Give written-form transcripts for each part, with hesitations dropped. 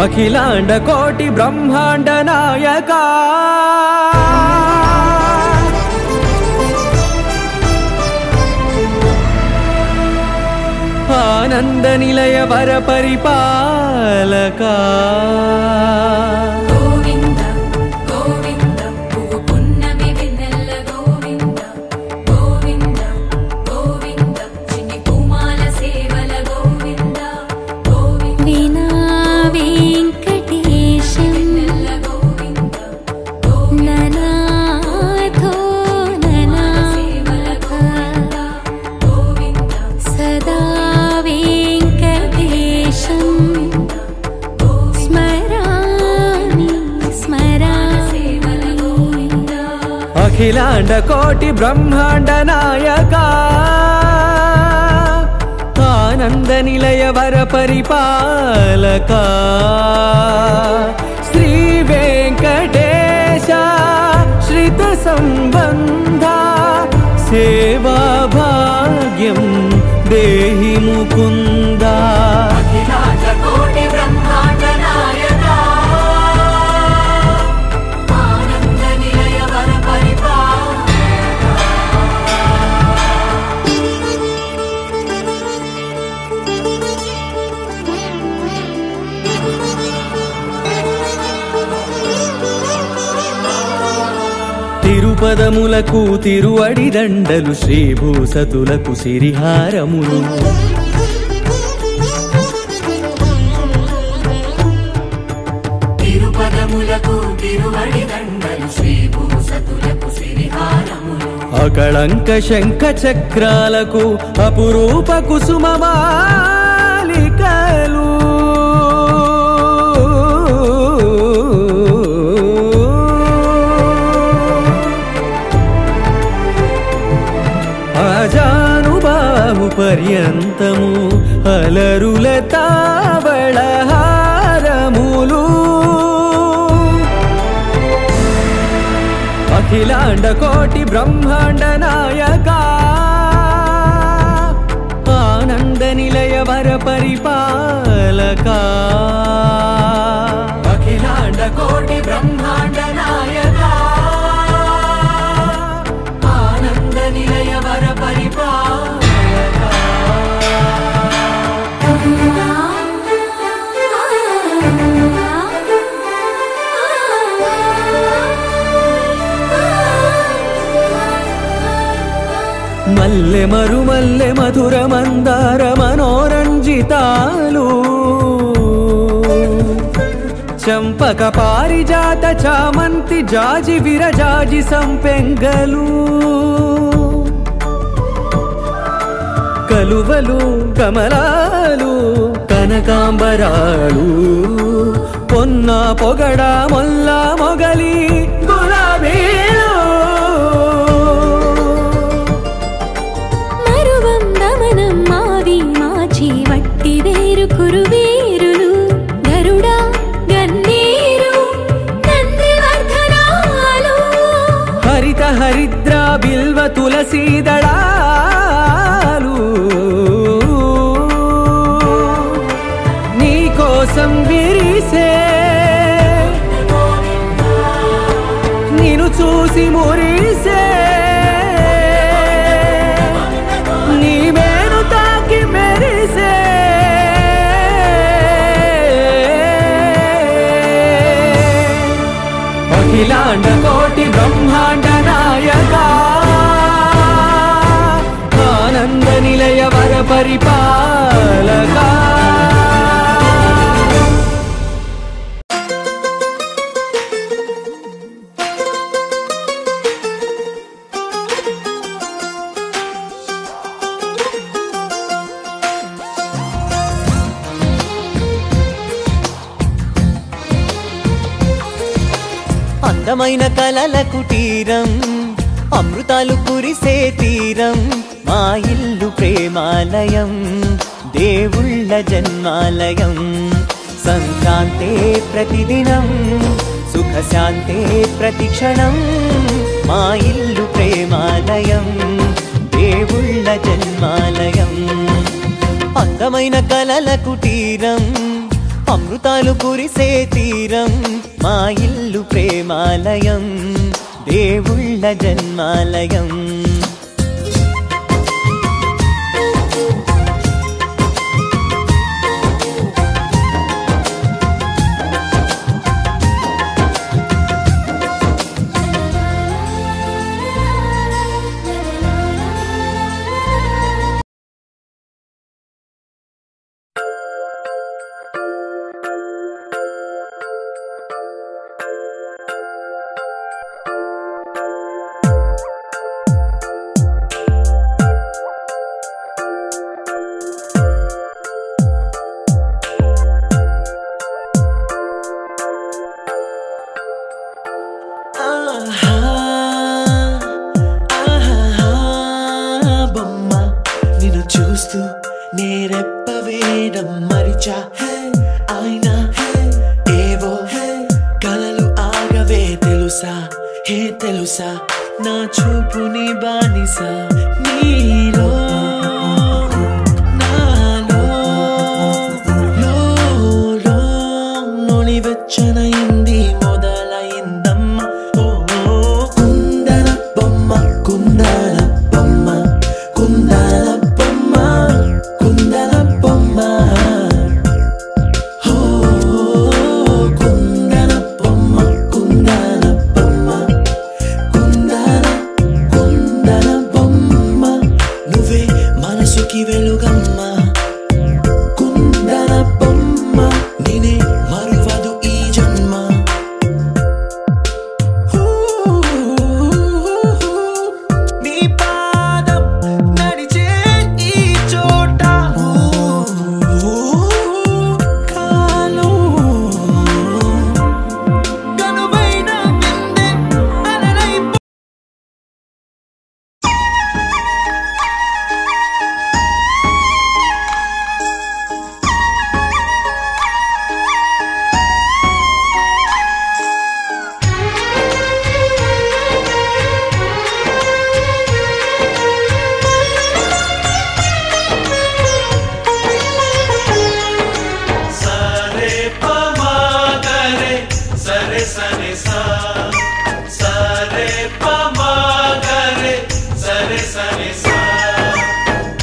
అఖిలాండ కోటి బ్రహ్మాండ నాయకా ఆనంద నిలయ వర పరిపాలకా అఖిలాండ కోటి బ్రహ్మాండ నాయకా ఆనంద నిలయ వర పరిపాలకా శ్రీ వెంకటేశ శ్రిత సంబంధ సేవా భాగ్యం దేహి ముకుంద. అఖిలాండ కోటి బ్రహ్మాండ నాయకా ఆనంద నిలయ వర పరిపాలకా తిరుపదములకు తిరువడి దండలు శ్రీభూసతులకు సిరిహారములు తిరుపదములకు తిరువడి దండలు శ్రీభూసతులకు సిరిహారములు అకళంక శంఖ చక్రాలకు అపురూప కుసుమమాలికలు ఆజానుబాహు పర్యంతము అలరుల తావళహారములు అఖిలాండ కోటి బ్రహ్మాండ నాయకా ఆనంద నిలయ వర పరిపాలకా అఖిలాండ కోటి బ్రహ్మాండ నాయకా ఆనంద నిలయ వర పరిపాలకా. మల్లె మరుమల్లె మధుర మందార మనోరంజితాలు చంపక పారిజాత చామంతి జాజి విరజాజి సంపెంగలు కలువలు కమలాలు కనకాంబరాలు పొన్న పొగడ మొల్ల మొగలి గులాబీలు వట్టి వేరు కురువేరులు గరుడా గన్నేరు నందివర్ధనాలు హరిత హరిద్ర బిల్వ తులసీదళాలు నీ కోసం విరిసే నిన్ను చూసి మురిసే నీ మేను తాకి మెరిసే అఖిలాండ కోటి బ్రహ్మాండ నాయకా ఆనంద నిలయ వర పరిపాలకా అందమైన కలల కుటీరం అమృతాలు కురిసే తీరం మా ఇల్లు ప్రేమాలయం దేవుళ్ళ జన్మాలయం సంక్రాంతే ప్రతిదినం సుఖశాంతే ప్రతిక్షణం మా ఇల్లు ప్రేమాలయం దేవుళ్ళ జన్మాలయం అందమైన కలల కుటీరం అమృతాలు కురిసే తీరం మా ఇల్లు ప్రేమాలయం దేవుళ్ళ జన్మాలయం చూస్తూ నేరెప్పవేయడం మరిచా అయినా ఏవో కలలు ఆగవే తెలుసా హే తెలుసా నా చూపుని బానిసా నీలో నాలో లోలో నొలి వెచ్చనైంది మొదలైందమ్మ ఓ కుందన బొమ్మ కుందన బొమ్మ కుందన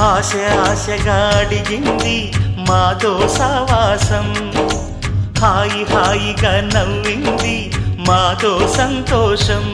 ఆశగా అడిగింది మాతో సావాసం హాయి హాయిగా నవ్వింది మాతో సంతోషం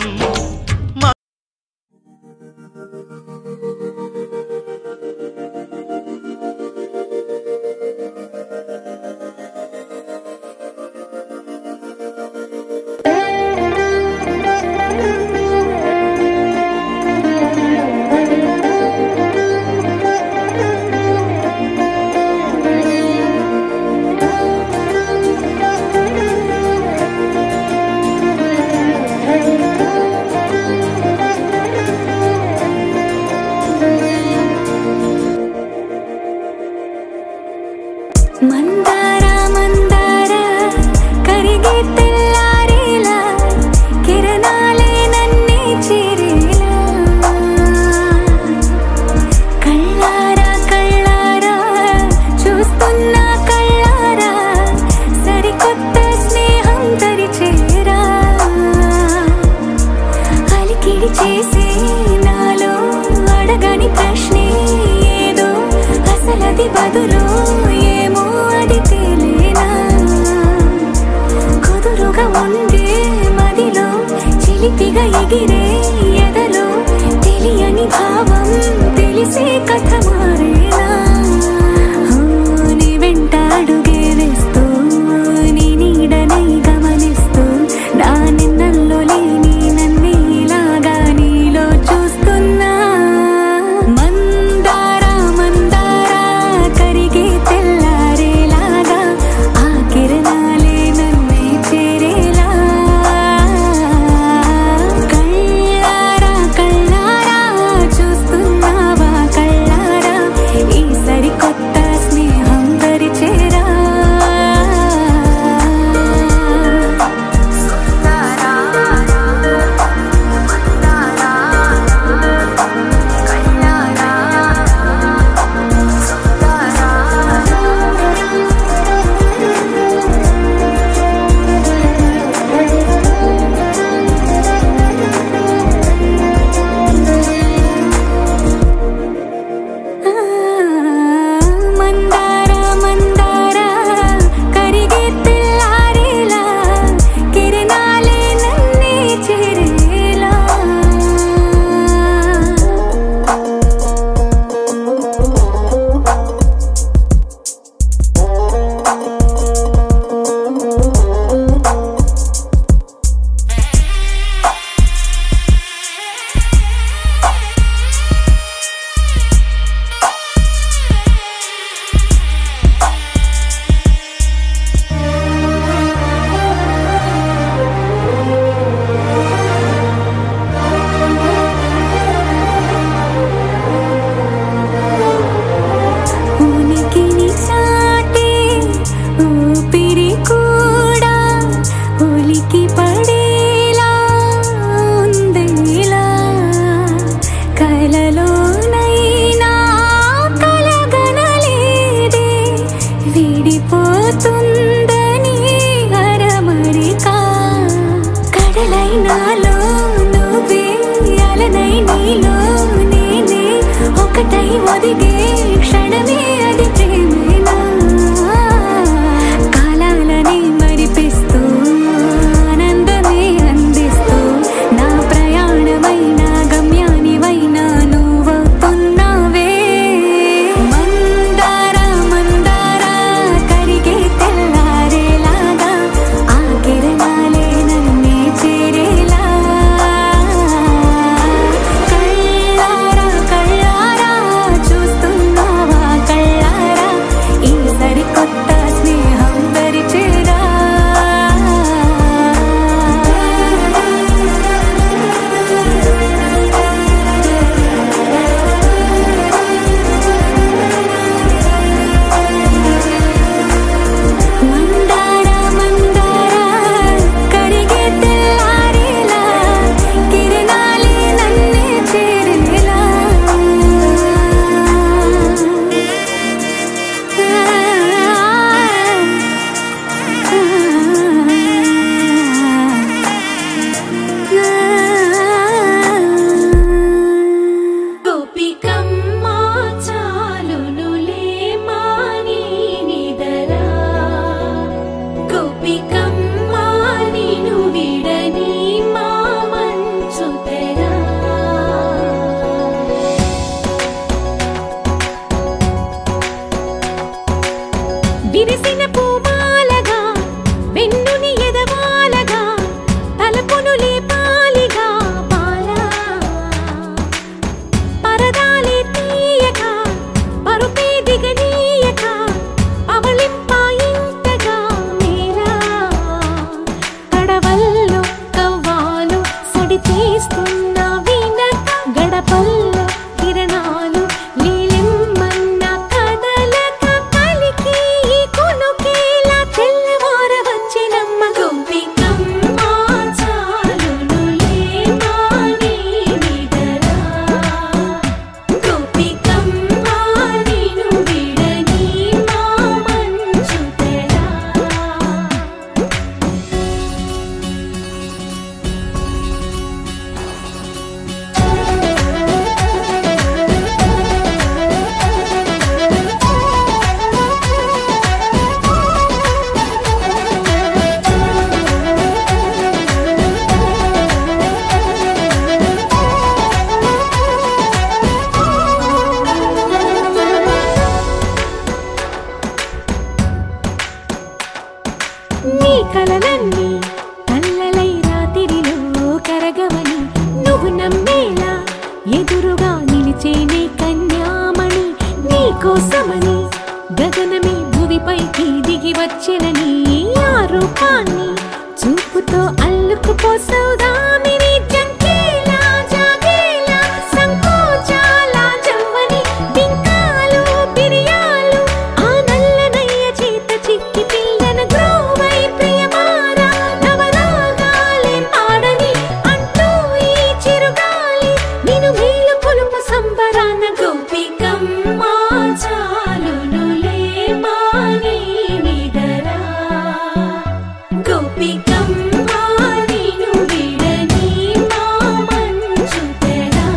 మందార మందార కరిగే తెల్లారేలా కిరణాలే నన్నే చేరేలా కళ్ళారా కళ్ళారా చూస్తున్నా కళ్ళారా సరికొత్త స్నేహం తరిచేరా అలికిడి చేసే నాలో అడగని ప్రశ్నే ఏదో అసలది బదులు ఏమో అది విరిసిన పూమాలగా వెన్నుని ఎదవాలగా తలపును లేపాలిగా బాలా పరదాలే తీయక పరుపే దిగనీయక పవళింపాయింతగా మేరా తడవల్లో కవ్వాలు సడి చేస్తున్న వీణక గడపల్లో కిరణాలు లీలిమ్మన్న కదలక కలికి కొనుకేలా తెల్లవార వచ్చినమ్మ గోపికమ్మ చాలునులే మాని నిదరా గోపికమ్మ నిను విడని మా మంచు తెరా నీ కలలన్నీ కల్లలై రాత్రిలో కరగవని నువ్వు నమ్మేలా ఎదురుగా నిలిచేనే కన్యామణి నీ కోసమని గగనమే భూమిపైకి దిగి వచ్చెనని ఆ రూపాన్ని చూపుతో అల్లుకుపోసౌదామిని జంకేలా జాగేలా సంకోచాల జవ్వని బింకాలు బిరియాలు ఆ నల్లనయ్య చేత చిక్కి పిల్లన గ్రోవై ప్రియమారా నవరాగాలే పాడని అంటూ ఈ చిరుగాలి నిన్ను మేలు కొలుపు సంబరాన గోపికమ్మ చాలునులే మాని నిదరా గోపికమ్మ నిను విడని మా మంచు తెరా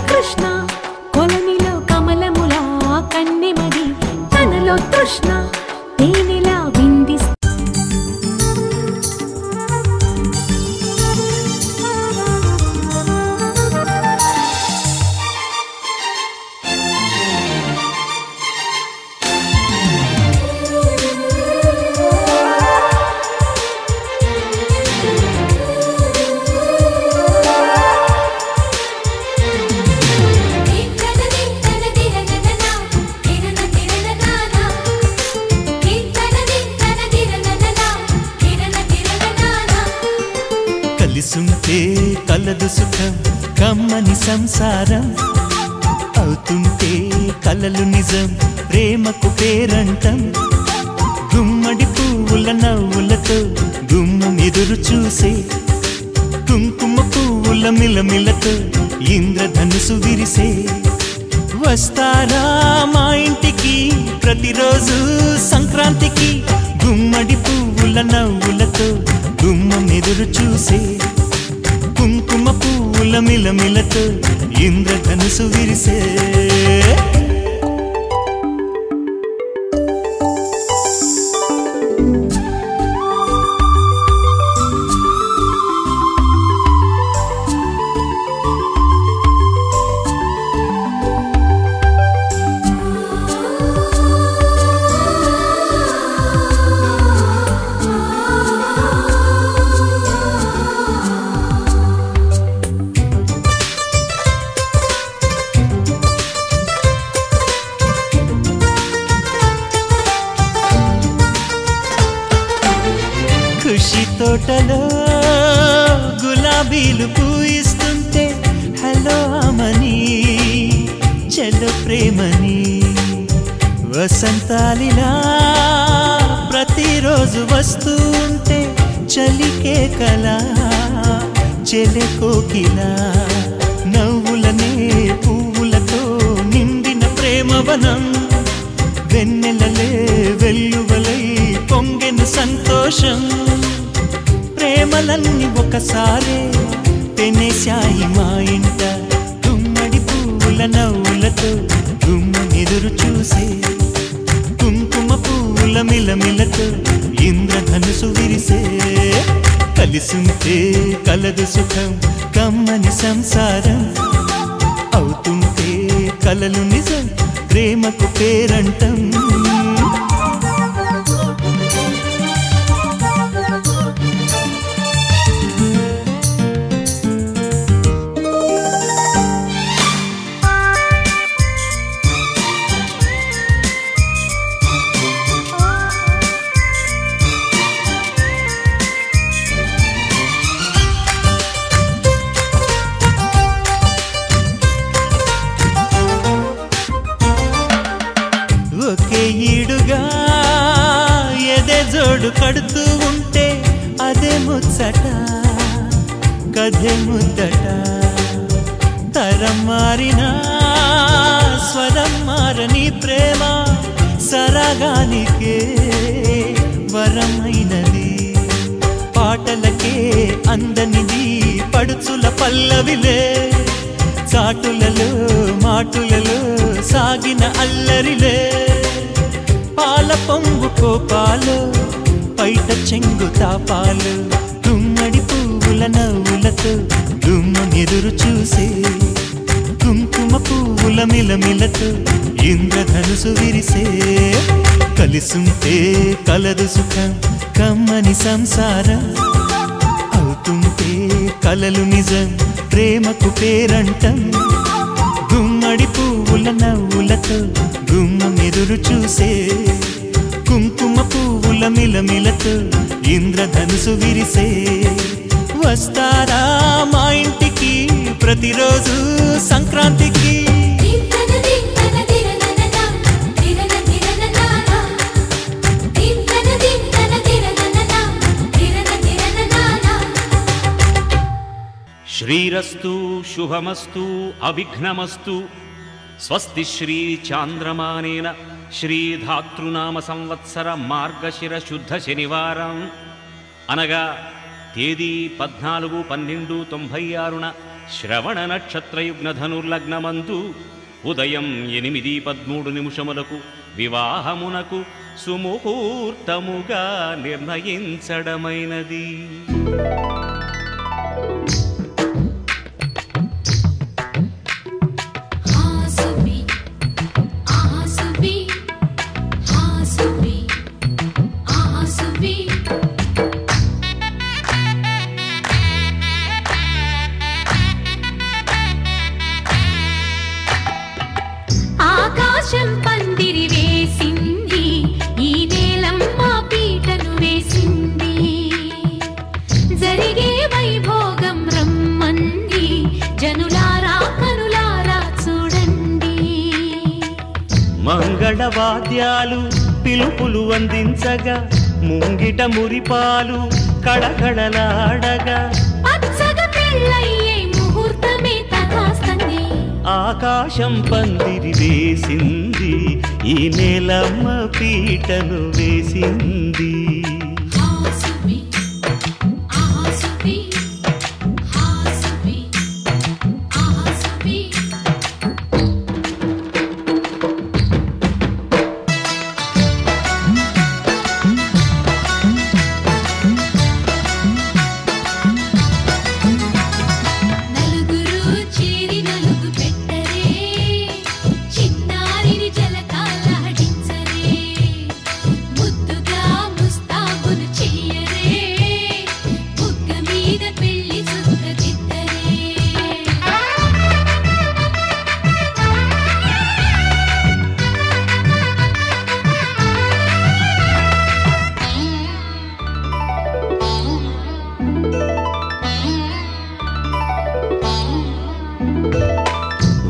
కృష్ణ కొలనిలో కమలములా కన్నెమది తనలో తృష్ణ తేనెలా వింది కలిసుంటే కలదు సుఖం కమ్మని సంసారం అవుతుంటే కలలు నిజం ప్రేమకు పేరంటం గుమ్మడి పువ్వుల నవ్వులతో గుమ్మం ఎదురు చూసే కుంకుమ పువ్వుల మిలమిలతో ఇంద్రధనుసు విరిసే వస్తారా మా ఇంటికి ప్రతిరోజు సంక్రాంతికి గుమ్మడి పువ్వుల నవ్వులతో గుమ్మం ఎదురు చూసే కుంకుమ పువ్వుల మిలమిలతో ఇంద్రధనుసు విరిసే ఖుషి తోటలో గులాబీలు పూయిస్తుంటే హలో అమని చెల్లు ప్రేమని వసంతాలిలా ప్రతిరోజు వస్తూ ఉంటే చలికే కలా చెలె కోకిలా నవ్వులనే పువ్వులతో నిండిన ప్రేమవనం వెన్నెలలే వెల్లువలై పొంగెను సంతోషం ప్రేమలన్నీ ఒకసారే పెనేశాయి మా ఇంట గుమ్మడి పువ్వుల నవ్వులతో గుమ్మ ఎదురు చూసే కుంకుమ పువ్వుల మిలమిలతో ఇంద్రధనుసు విరిసే కలిసుంటే కలదు సుఖం కమ్మని సంసారం అవుతుంటే కలలు నిజం ప్రేమకు పేరంటం ఒకే ఈడుగా ఎదే జోడు కడుతూ ఉంటే అదే ముచ్చట కథే ముద్దట తరం మారినా స్వరం మారని ప్రేమ సరగానికే వరమైనది పాటలకే అందనిది పడుచుల పల్లవిలే చాటులలో మాటులలో సాగిన అల్లరిలే పాల పొంగు కోపాలు పైట చెంగు తాపాలు గుమ్మడి పువ్వుల నవ్వులతో గుమ్మ ఎదురు చూసే కుంకుమ పువ్వుల మిలమిలతో ఇంద్రధనుసు విరిసే కలిసుంటే కలదు సుఖం కమ్మని సంసారం అవుతుంటే కలలు నిజం ప్రేమకు పేరంటం గుమ్మడి పువ్వుల నవ్వులతో గుమ్మం ఎదురు చూసే కుంకుమ పువ్వుల మిలమిలతో ఇంద్రధనుసు విరిసే వస్తారా మా ఇంటికి ప్రతిరోజు సంక్రాంతికి శ్రీరస్తు శుభమస్తు అవిఘ్నమస్తు స్వస్తి శ్రీ చాంద్రమానేన శ్రీధాతృనామ సంవత్సర మార్గశిర శుద్ధ శనివారం అనగా తేదీ 14/12/96న శ్రవణ నక్షత్రయుగ్న ధనుర్లగ్నమందు ఉదయం 8:13 వివాహమునకు సుముహూర్తముగా నిర్ణయించడమైనది. మంగళవాద్యాలు పిలుపులు అందించగా ముంగిట మురిపాలు కళకళలాడగా ఆకాశం పందిరి వేసింది ఈ నేలమ్మ పీటను వేసింది.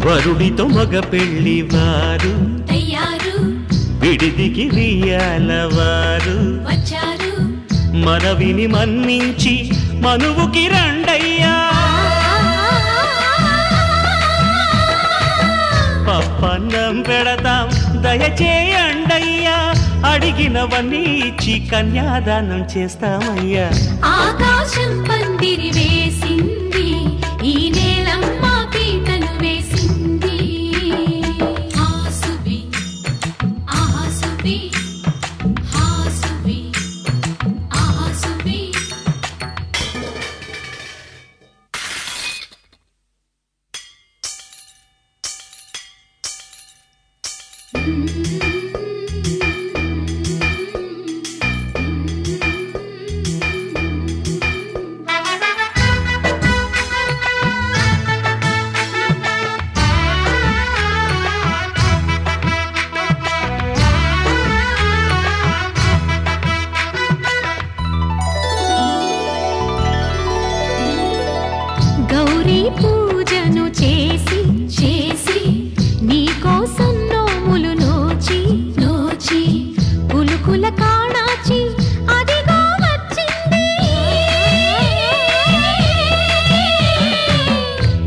వరుడితో మగ పెళ్లి వారు విడిదికి వియ్యాల వారు మనవిని మన్నించి మనువుకి రండయ్యా. పప్పన్నం పెడతాం దయచేయండయ్యా, అడిగినవన్నీ ఇచ్చి కన్యాదానం చేస్తామయ్యా. ఆకాశం పందిరి వేసింది, ఈ నేలమ్మ పీటను వేసింది. హాసువి ఆహాసువి హాసువి ఆహాసువి. గౌరీ పూజను చేసి చేసి నీకోసం నోములు నోచి నోచి పులుకుల కాణాచి అదిగో వచ్చింది.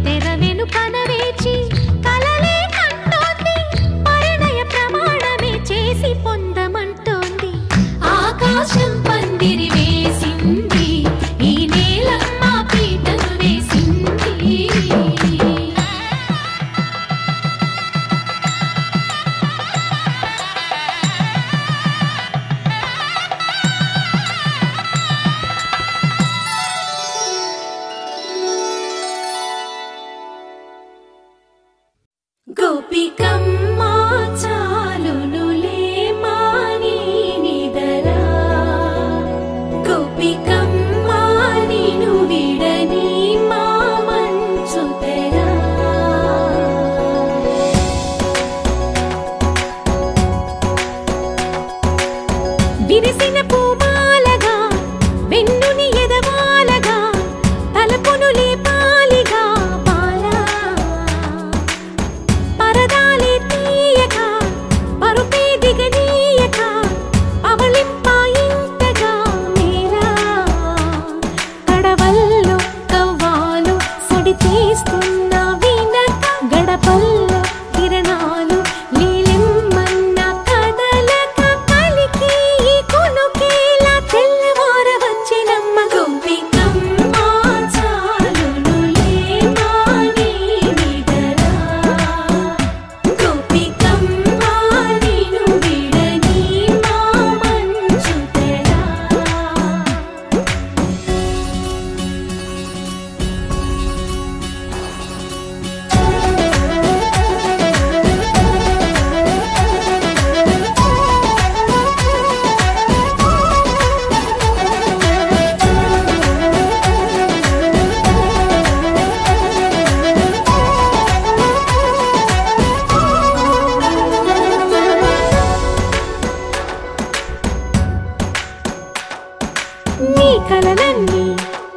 తెర వెనుకన వేచి కలలే కంటోంది, పరిణయ ప్రమాణమే చేసి పొందమంటోంది. ఆకాశం పందిరి వేసింది, ఈ నేలమ్మ పీటను వేసింది. గోపికమ్మ చాలునులే మాని నిదరా, గోపికమ్మ నిను విడని మా మంచు తెరా. విరిసిన పూమాలగా వెన్నుని ఎదవాలగా తలపును లేపాలిగా బాలా. పరదాలే తీయక పరుపే దిగనీయక అవలింపాయింతగా మేరా. కడవల్లో కవ్వాలు సడి చేస్తున్న వీణత, గడపల్లో కిరణాలు లీలెమ్మన్న కదలక కలికి ఈ కునుకేలా తెల్లవార వచ్చినమ్మ. గోపికమ్మ చాలునులే మాని నిదరా, గోపికమ్మ నిను విడని మా మంచు తెరా. నీ కలలన్నీ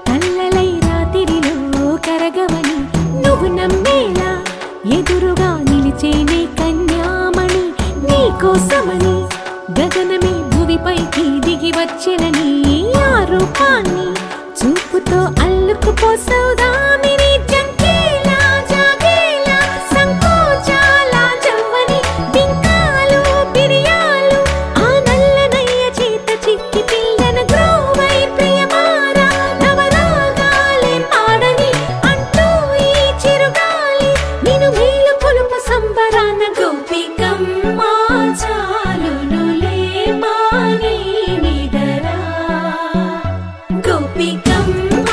కల్లలై రాత్రిలో కరగవని నువ్వు నమ్మేలా ఎదురుగా నిలిచేనే కన్యామణి. నీకోసమని గగనమే భువిపైకి దిగి వచ్చెనని ఆ రూపాన్ని చూపుతో అల్లుకుపోసౌదామిని. జంకేలా జాగేలా సంకోచాల జవ్వని బింకాలు బిరియాలు ఆ నల్లనయ్య చేత చిక్కి పిల్లన గ్రోవై ప్రియమారా. నవరాగాలే పాడని అంటూ ఈ చిరుగాలి నిను మేలు కొలుపు సంబరాన. గోపికమ్మ చాలునులే మాని నిదరా, గోపికమ్మ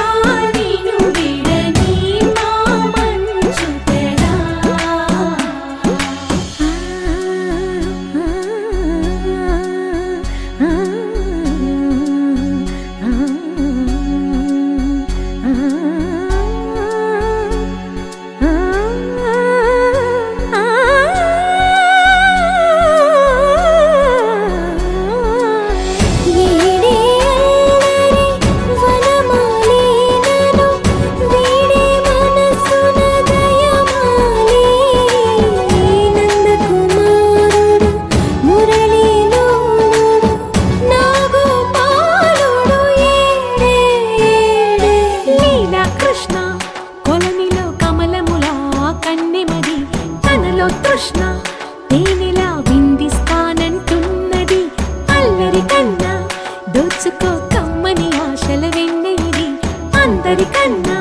అందరికన్నా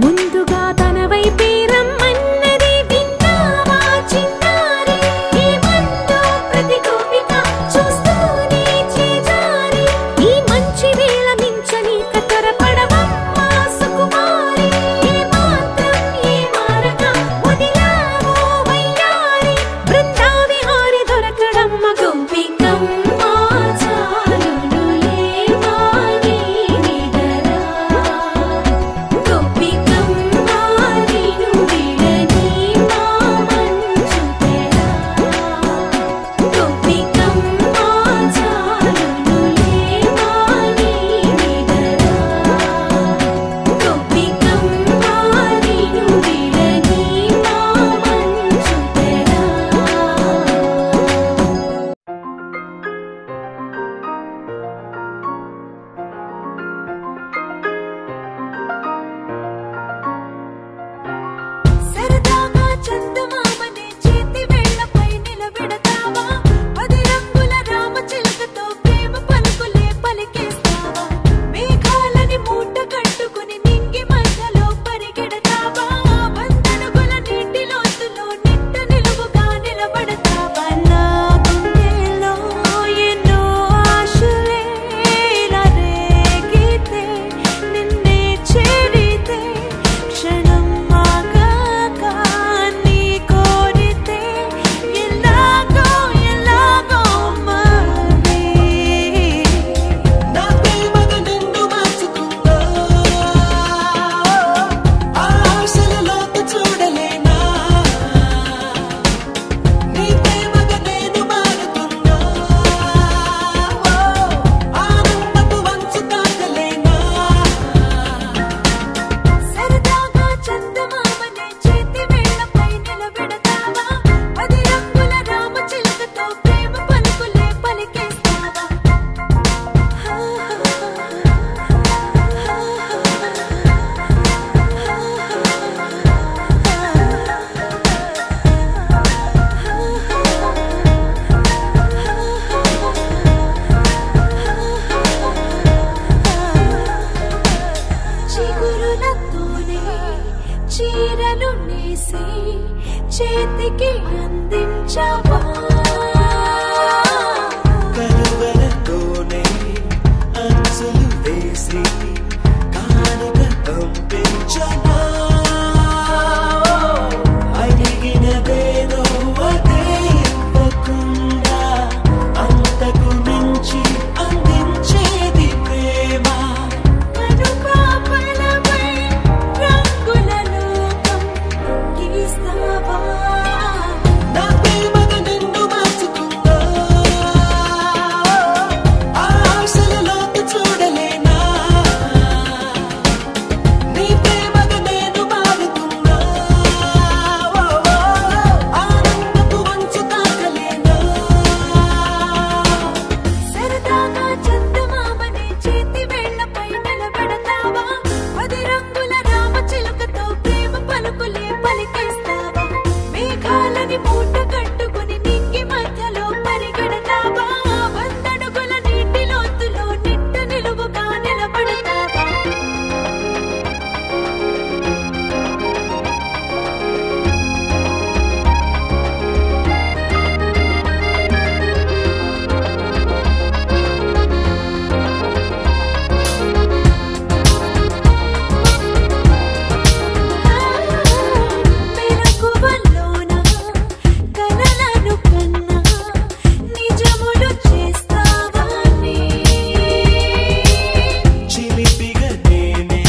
ముందుగా తన వైపే రమ్మన్నది విన్నావా చిన్నారి ఏమందో ప్రతి గోపిక చూస్తూనే చేజారి ఈ మంచి వేళ మించని కతరపడవమ్మా సుకుమారి ఏ మాత్రం ఏ మారక వదిలావో వయ్యారి బృందావిహారి దొరకడమ్మ గోపికమ్మ చాలునులే మాని నిదరా గోపికమ్మ నిను విడని మా మంచు తెరా గోపికమ్మ చాలునులే మాని నిదరా గోపికమ్మ నిను విడని మా మంచు తెరా సరదాగా చందమామనే చేతి వేళ్లపై నిలబెడతావా పది రంగుల రామచిలుకతో ప్రేమ పలుకులే పలికేస్తావా మేఘాలని మూట కట్టుకుని నింగి మధ్యలో పరిగెడతావా వందడుగుల నీటి లోతులో నిట్ట నిలువుగా నిలబడతావా నా గుండెలో ఎన్నో ఆశలే ఇలా రేగితే నిన్నే చేరితే క్షణం ఆగాక నీ కోరితే ఎలాగో ఎలాగో మరి నా ప్రేమగా నిన్ను మార్చుకుందా ఆశలలోకి చూడలేనా నీ ప్రేమగా నేను మారుతున్నా ఆనందపు వంచు తాకలేనా సరదాగా చందమామనే చేతి వేళ్లపై నిలబెడతావా పది రంగుల రామచిలుకతో ప్రేమ పలుకులే పలికేస్తావా చిగురులతోనే చీరలు నేసి చేతికి అందించవా కరువలతోనే అంచులు వేసి కానుక పంపించనా అడిగినదేదో అదే ఇవ్వకుండా అంతకు మించి అందించేది ప్రేమ కనుపాపలపై రంగుల లోకం గీస్తావా నా ప్రేమగా నిన్ను మార్చుకుందా ఆశలలోకి చూడలేనా నీ ప్రేమగా నేను మారుతున్నా ఆనందపు వంచు తాకలేనా సరదాగా చందమామనే చేతి వేళ్లపై నిలబెడతావా పది రంగుల రామచిలుకతో ప్రేమ పలుకులే పలికేస్తావా మేఘాలని మూట కట్టుకుని నింగి మధ్యలో పరిగెడతావా వందడుగుల నీటి లోతులో నిట్ట నిలువుగా నిలబడతావా మెలకువల్లోన కలలను కన్నా నిజములు చేస్తావా నీ చిలిపిగా నేనే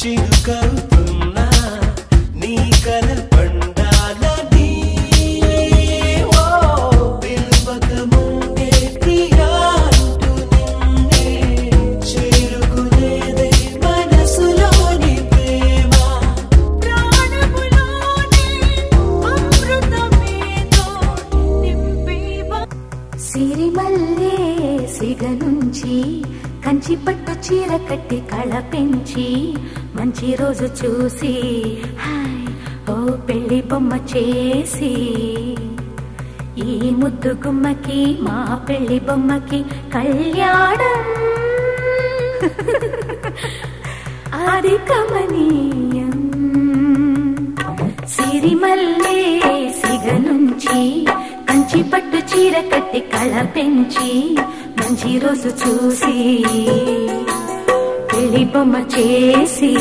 చిరుకవుతున్నా నీ కల పండాలని పిలువక ముందే ప్రియా అంటూ నిన్నే చేరుకునేదే మనసులోని ప్రేమ ప్రాణములోనే అమృతమేదో నింపేవా సిరిమల్లే సిగ నుంచి కంచి పట్టు చీర కట్టి కళ పెంచి మంచి రోజు చూసి హాయ్ ఓ పెళ్లి బొమ్మ చేసి ఈ ముద్దు గుమ్మకి మా పెళ్లి బొమ్మకి కళ్యాణం అది కమనీయం. సిరిమల్లే సిగ నుంచి కంచి పట్టు చీర కట్టి కళ పెంచి మంచి రోజు చూసి పెళ్లి బొమ్మ చేసి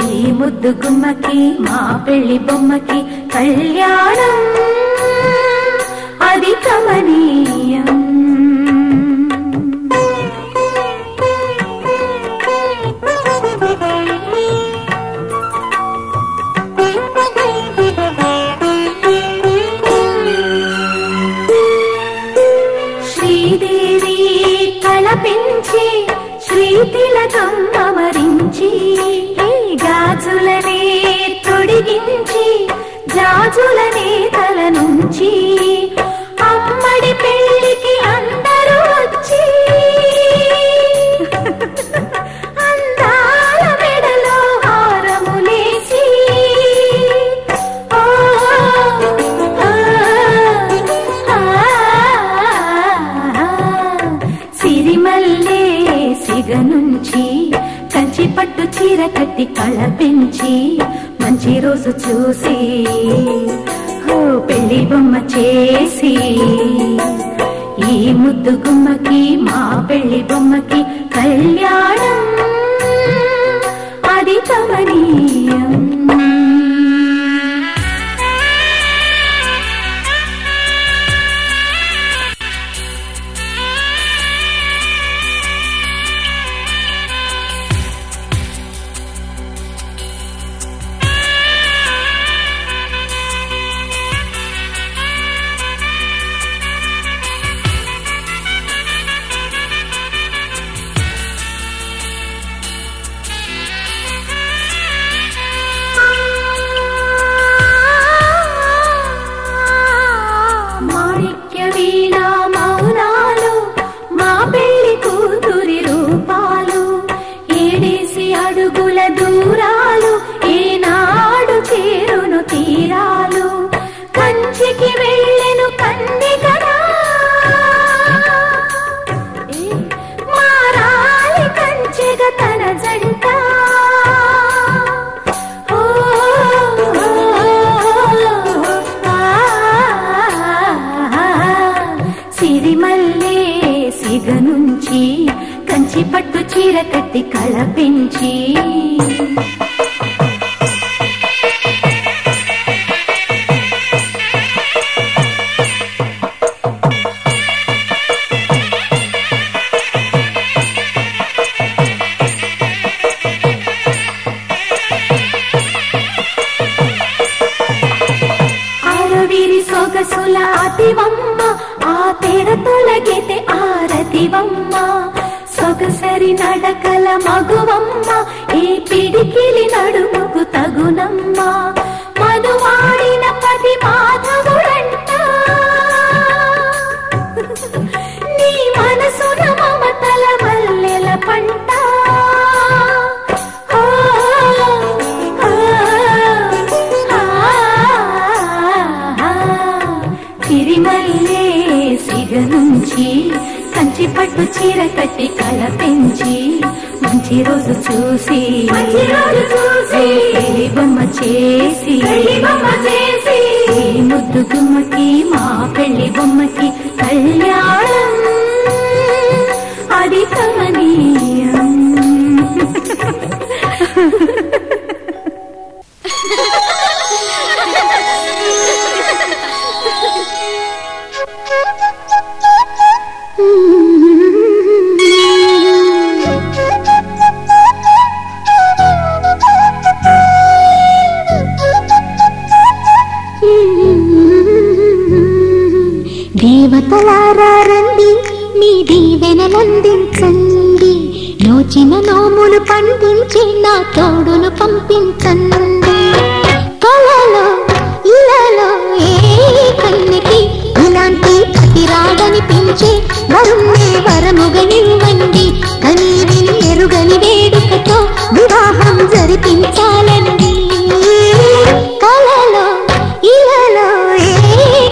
ఈ ముద్దు గుమ్మకి మా పెళ్లి బొమ్మకి కళ్యాణం అది కమనీయం. శ్రీదేవి కళపించి శ్రీతిలకం అమరించి గాజులనే తొడిగించి జాజులనే తల నుంచి అమ్మడి పెళ్లికి అందరూ వచ్చి అందాల మెడలో హారములేసి సిరిమల్లే సిగ నుంచి కంచి పట్టు చీర కట్టి కళ పెంచి మంచి రోజు చూసి పెళ్లి బొమ్మ చేసి ఈ ముద్దు గుమ్మకి మా పెళ్లి బొమ్మకి కళ్యాణం అది కమనీయం. దూరాలు ఏనాడు చేరును తీరాలు కంచికి వెళ్ళెను కన్నికనా మారాలి కంచెగా తన జంట సిరిమల్లే సిగ నుంచి కంచి పట్టు చీర కట్టి కళ పెంచి ఆరవిరి సొగసుల అతివమ్మ ఆ తెర తొలగితే ఆరతివమ్మ సొగసరి నడకల మగువమ్మ ఏ పిడికిలి నడుముకు తగునమ్మ మనువాడిన పతి మాధవుడంట నీ మనసున మమతల మల్లెల పంట సిరిమల్లే సిగ నుంచి కంచి పట్టు చీర కట్టి కళ పెంచి మంచి రోజు చూసి పెళ్లి బొమ్మ చేసి ముద్దు గుమ్మకి మా పెళ్లి బొమ్మకి కళ్యాణం అది కమనీయం. దేవతలారా రండి మీ దీవెనలందించండి నోచిన నోములు పండించి నా తోడును పంపించండి కలలో ఇలలో ఏ కన్యకి ఇలాంటి పతిరాడనిపించే వరుణ్ణే వరముగా ఇవ్వండి కని విని ఎరుగని వేడుకతో వివాహం జరిపించాలండి కలలో ఇలలో ఏ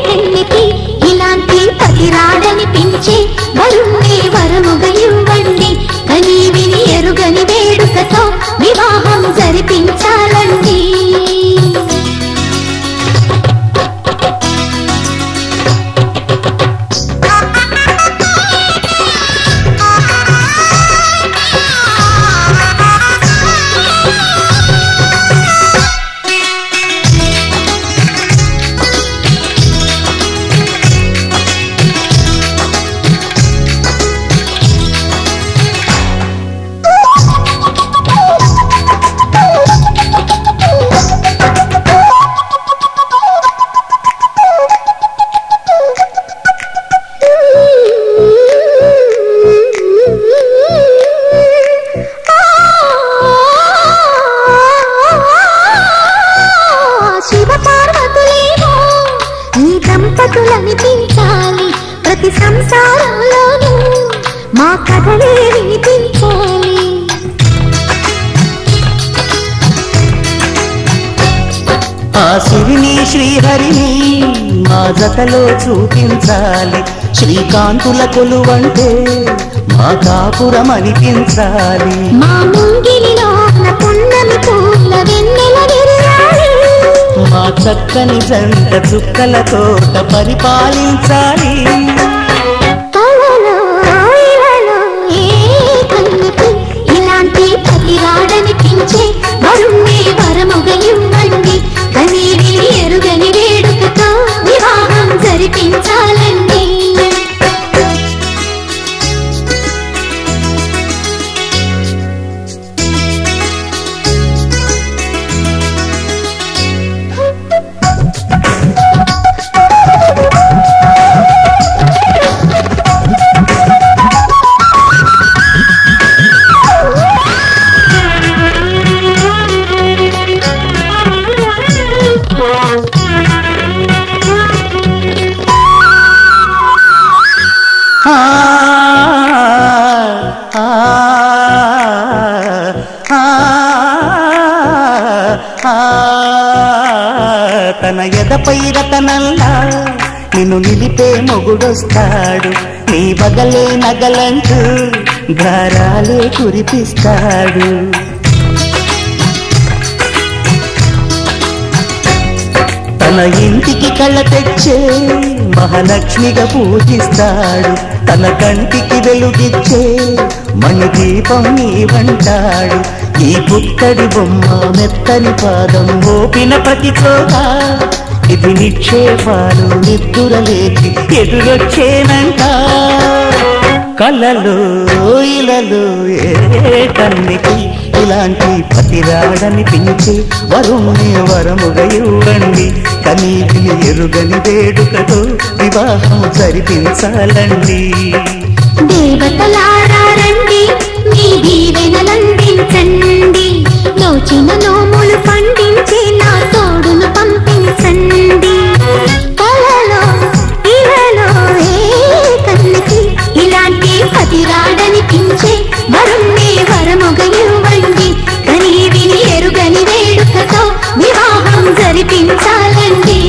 కన్యకి ఇలాంటి పతిరాడనిపించే వరుణ్ణే వరముగా ఇవ్వండి కని విని ఎరుగని వేడుకతో వేడుకతో వివాహం జరిపించాలండి. దంపతులనిపించాలి ప్రతి సంసారంలోనూ మా కథలే వినిపించాలి. ఆ సిరిని శ్రీహరిని మా జతలో చూపించాలి. శ్రీకాంతుల కొలువంటే మా కాపురం అనిపించాలి. మా ముంగిలిలో పున్నమి పూల వెన్నెల విరియాలి. మా చక్కని జంట చుక్కల తోట పరిపాలించాలి. కలలో ఇలలో ఏ కన్నుకి ఇలాంటి పతి రాడనిపించే వరుణ్ణి వరముగా ఇవ్వండి. కనీవి ఎరుగని వేడుకతో వివాహం జరిపించాలండి. తన ఎదపై రతనల్లా నిన్ను నిలిపే మొగుడొస్తాడు. నీ బగలే నగలంటూ ధారాలే కురిపిస్తాడు. తన ఇంటికి కళ్ళ తెచ్చే మహాలక్ష్మిగా పూజిస్తాడు. తన కంటికి వెలుగిచ్చే మణిదీపం నీవంటాడు. ఈ పుత్తడి బొమ్మ మెత్తని పాదం మోపిన ప్రతి చోట ఇది నిక్షేపాలు నిద్దురలేచి ఎదురొచ్చేనంట. కలలో ఇలలో ఏ కన్నికి ఇలాంటి పతిరాడనిపించే వరుణ్ణి వరముగా ఇవ్వండి. కనీవిని ఎరుగని వేడుకతో వివాహం జరిపించాలండి. దేవతలారండి మీ దీవెనలందించండి. నోచిన నోములు పండించే నా తోడును పంపించండి. కలలో ఇలలో ఏ కన్నుకి ఇలాంటి పతిరాడనిపించే వరుణ్ణి వరముగా ఇవ్వండి. కనీవిని ఎరుగని వేడుకతో వివాహం జరిపించాలండి.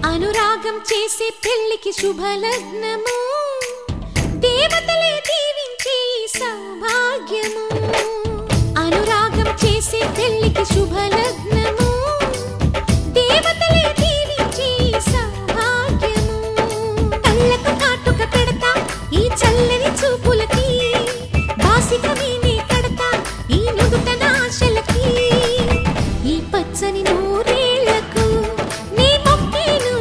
అనురాగం చేసే పెళ్లికి శుభలగ్నము, దేవతలే దీవించే సౌభాగ్యము. అనురాగం చేసే పెళ్లికి శుభలగ్నము, దేవతలే దీవించే సౌభాగ్యము. కళ్ళకు కాటుక పెడతా ఈ చల్లని చూపులకి, బాసిక నేనే కడతా ఈ నుదుటన ఆశలకి. ఈ పచ్చని నూరేళ్లకు నీ మొక్కేను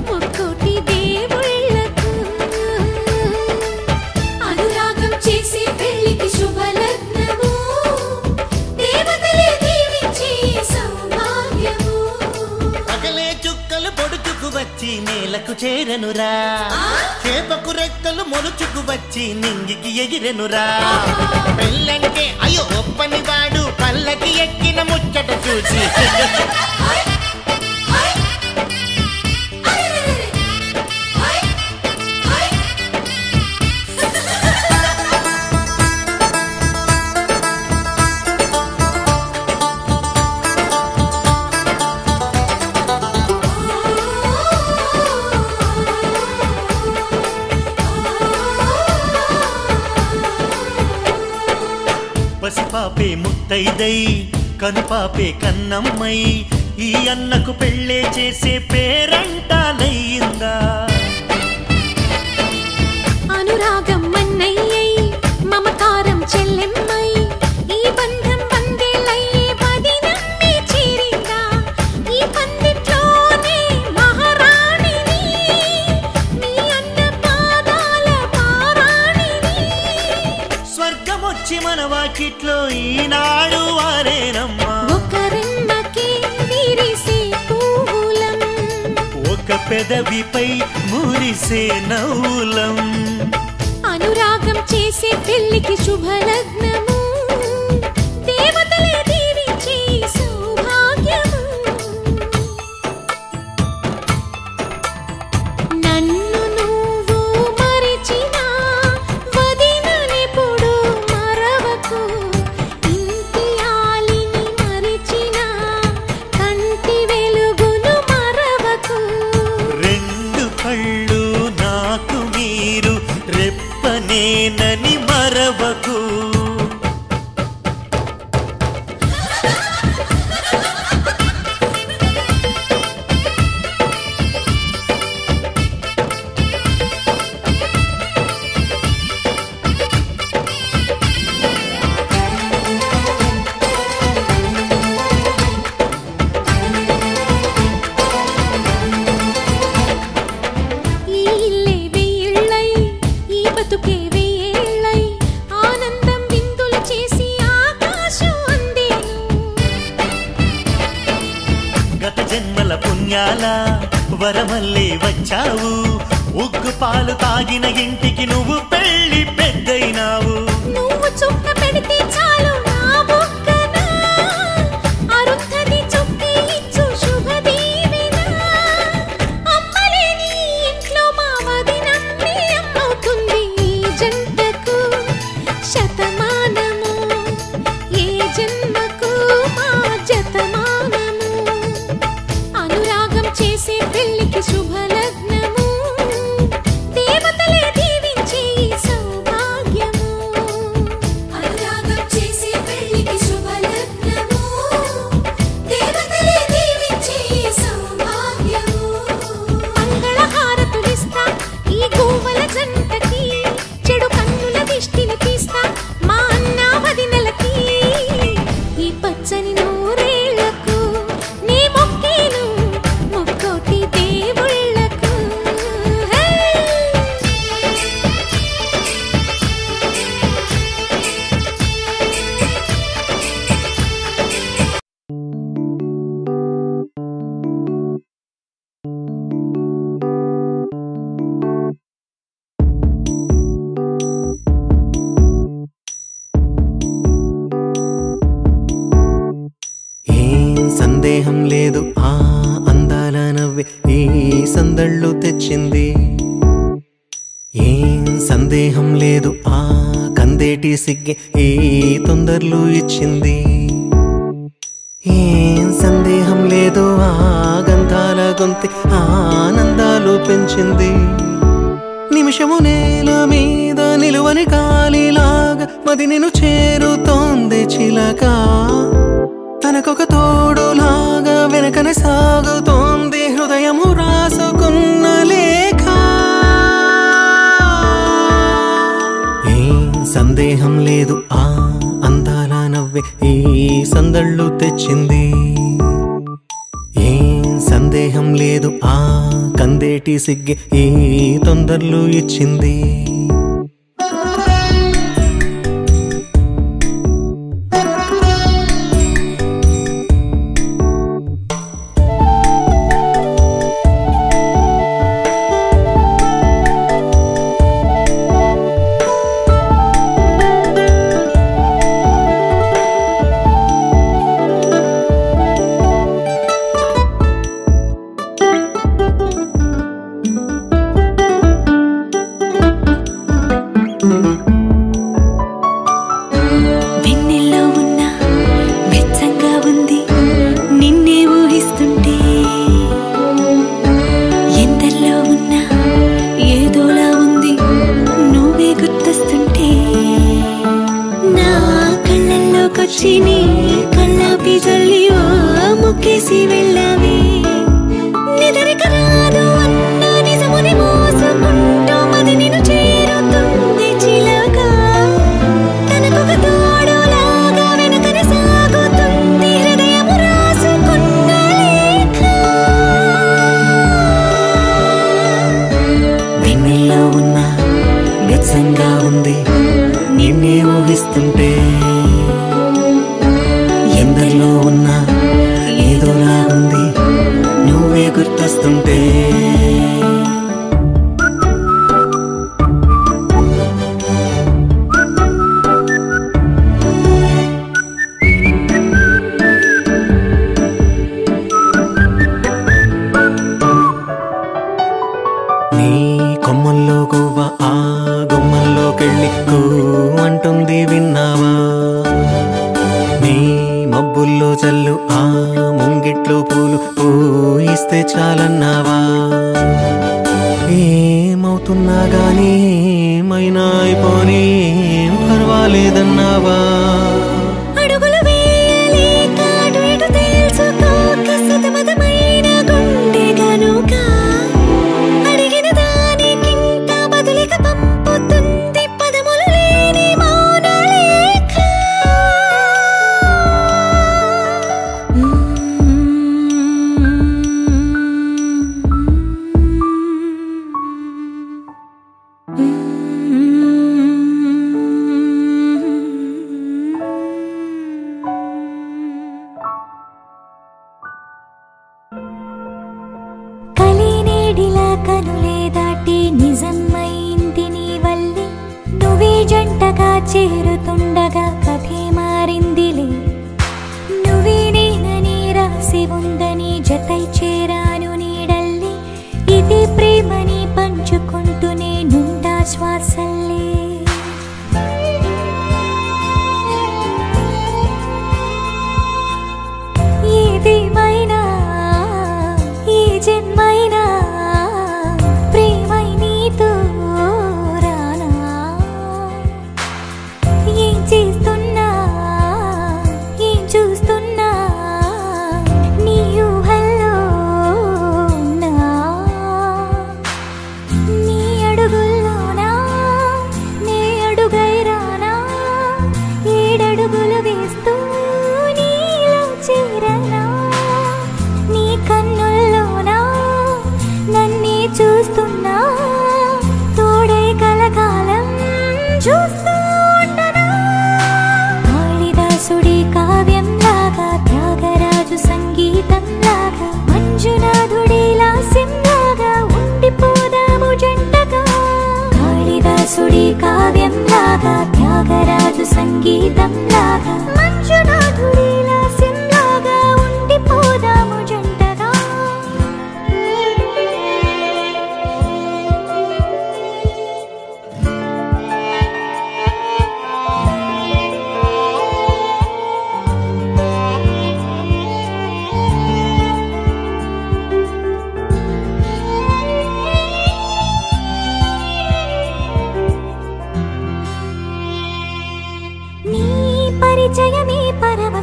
ముక్కోటి దేవుళ్ళకు. అనురాగం చేసే పెళ్లికి శుభలగ్నము, దేవతలే దీవించే సౌభాగ్యము. పగలే చుక్కలు పొడుచుకు వచ్చి నేలకు చేరనురా, చేపకు రెక్కలు మొలుచుకు వచ్చి నింగికి ఎగిరెనురా. పెళ్ళంటే అయ్యో ఒప్పని వాడు పల్లకి ఎక్కిన ముచ్చట చూసి పసిపాపే ముత్తైదై కనుపాపే కన్నమ్మై ఈ అన్నకు పెళ్ళే చేసే పేరంటాలయ్యిందా. అనురాగం మన్నయ్యై మమకారం చెల్లెమ్మై ఈ బంధం వందేలయ్యే పదినమ్మి చేరిందా. ఈ పందిట్లోనే మహారాణిని, మీ అన్న పాదాల పారాణిని. స్వర్గమొచ్చి మన వాకిట్లో ఈనాడు వారేనమ్మా. ఒక రెమ్మకే విరిసే పువ్వులం, ఒక పెదవిపై మురిసే నవ్వులం. అనురాగం చేసే పెళ్లికి శుభలగ్నము, దేవతలే దీవించే సౌభాగ్యము. నన్ను నువ్వు మరిచినా వదిననెప్పుడు మరవకు. ఇంటి ఆలిని మరిచినా కంటి వెలుగును మరవకు. రెండు కళ్ళు నాకు మీరు రెప్పనేనని మరవకు. ఈ ఇల్లే వెయ్యిళ్ళై, ఈ బతుకే వెయ్యేళ్ళై, ఆనందం విందులు చేసి ఆకాశం అందేను. గత జన్మల పుణ్యాల వరమల్లే వచ్చావు, ఉగ్గు పాలు తాగిన ఇంటికి నువ్వు పెళ్లి పెద్దయినావు. నువ్వు చుక్క పెడితే చాలు నా బుక్కన, అరుంధతి చుక్కే ఇచ్చు శుభదీవెన. అమ్మలేని ఇంట్లో మా వదినమ్మే అమ్మవుతుంది ఈ జంటకు శతమానము. ఏ జన్మకు మా జతమానము. అనురాగం చేసే పెళ్లికి శుభలగ్నము, దేవతలే దీవించే సౌభాగ్యము. అనురాగం చేసే పెళ్లికి శుభలగ్నము, దేవతలే దీవించే సౌభాగ్యము. మంగళహారతులిస్తా ఈ గోవల జంటకి, చెడు కన్నుల దిష్టిని తీస్తా మా అన్న వదినలకి. ఈ పచ్చని నూరేళ్లకు నీ మొక్కేను ముక్కోటి దేవుళ్ళకు. హే! ఏం సందేహం లేదు ఆ అందాల నవ్వే ఈ సందళ్ళు తెచ్చింది. ఏం సందేహం లేదు ఆ కందేటి సిగ్గే ఈ తొందరలు ఇచ్చింది. ఏం సందేహం లేదు ఆ గంధాల గొంతి ఆనందాలు పెంచింది. నిమిషము నేల మీద నిలువని కాలిలాగా మది నిన్ను చేరుతోంది చిలక. తనకొక తోడులాగా వెనకనే సాగుతోంది హృదయము రాసుకున్న లేఖ. ఏం సందేహం లేదు ఆ అందాల నవ్వే ఈ సందళ్ళు తెచ్చింది. ఏం సందేహం లేదు ఆ కందేటి సిగ్గే ఈ తొందరలు ఇచ్చింది. చేరుతుండగా కథే మారిందిలే. నువ్వే నేనని రాసి ఉందని జతై చేరాను నీడల్లి. ఇది ప్రేమని పంచుకుంటూ నేనుండా శ్వాసల్లే. ఏదేమైనా ఈ జన్మైనా ప్రేమై నీతో రానా. ఏం చేస్తున్నా ఏం చూస్తున్నా నీ ఊహల్లో నా. నీ అడుగుల్లోనా నే అడుగై రానా. ఏడడుగులు వేస్తూ నీలో చేరనా. నీ కన్నుల్లోనా నన్నే చూస్తున్నా. తోడై కలకాలం చూస్తూ ఉండనా. కాళిదాసుడి కావ్యంలాగా త్యాగరాజు సంగీతంలాగా మంజునాథుడి లాస్యంలాగా ఉండిపోదాము జంటగా. కాళిదాసుడి కావ్యంలాగా త్యాగరాజు సంగీతంలాగా మంజునాథుడి లాస్యంలాగా ఉండిపోదాము జంటగా.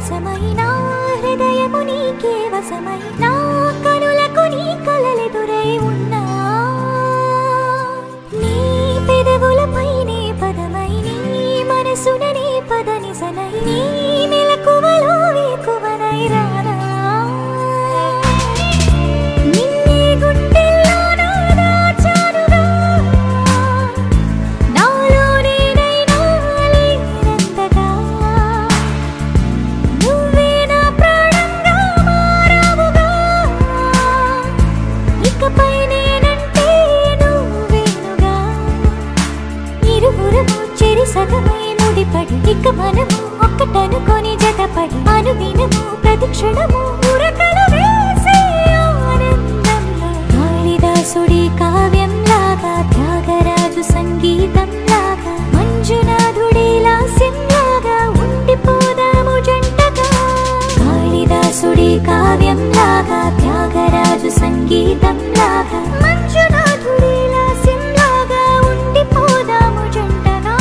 వశమైనా హృదయము నీకే వశమైనా కనులకు నీ కలలెదురై ఉన్నా నీ పెదవులపైనే పదమై నీ మనసుననే పదనిసనై నీ మెలకువలో వేకువనై రానా నిన్నే గుండెల్లో నాదాచానుగా నాలో నేనైనా లేనంతగా నువ్వే నా ప్రాణంగా మారావుగా ఇకపై నేనంటే నువ్వేనుగా ఇరువురము చెరి సగమై ముడిపడి ఇక మనము ఒక్కటనుకొని జతపడి అనుదినము ప్రతిక్షణము ఉరకలు వేసే ఆనందంలో కాళిదాసుడి కావ్యంలాగా త్యాగరాజు సంగీతంలాగా మంజునాథుడి లాస్యంలాగా ఉండిపోదాము జంటగా కాళిదాసుడి కావ్యంలాగా త్యాగరాజు సంగీతంలాగా మంజునాథుడి లాస్యంలాగా ఉండిపోదాము జంటగా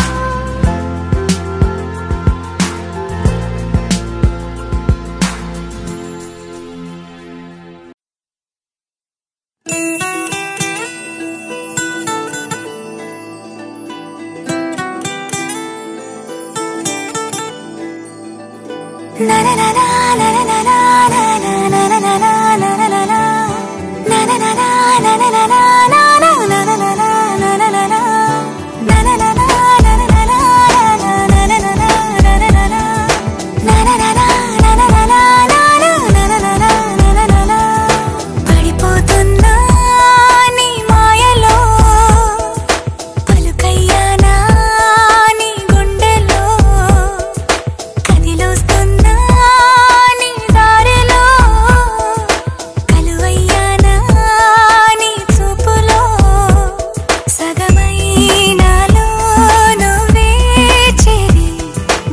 పడిపోతున్నా నీ మాయలో పలుకయ్యానా నీ గుండెలో కదిలోస్తున్నా నీ దారిలో కలువయ్యానా నీ చూపులో సగమైనాలో నువ్వే చేరి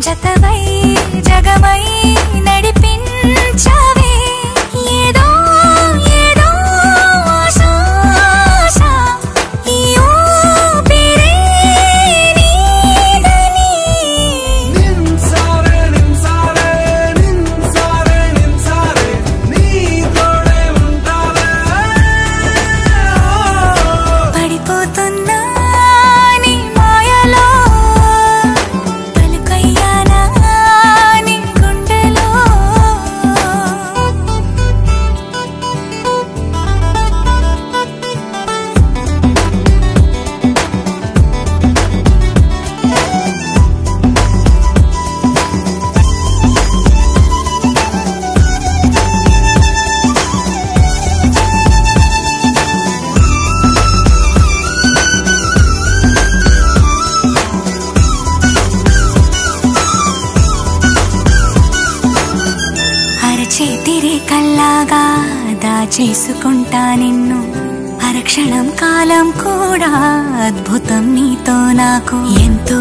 జతవై జగమై నడిపించవే ఏదో ఏదో ఆశ ఈ ఊపిరే నీదని నింసారే నింసారే నింసారే నింసారే నీ తోడే ఉంటావే పడిపోతున్నా నీ మాయలో పలుకయ్యానా నీ గుండెలో అరచేతిరే కల్లాగా దాచేసుకుంటా నిన్ను అరక్షణం కాలం కూడా అద్భుతం నీతో నాకు ఎంతో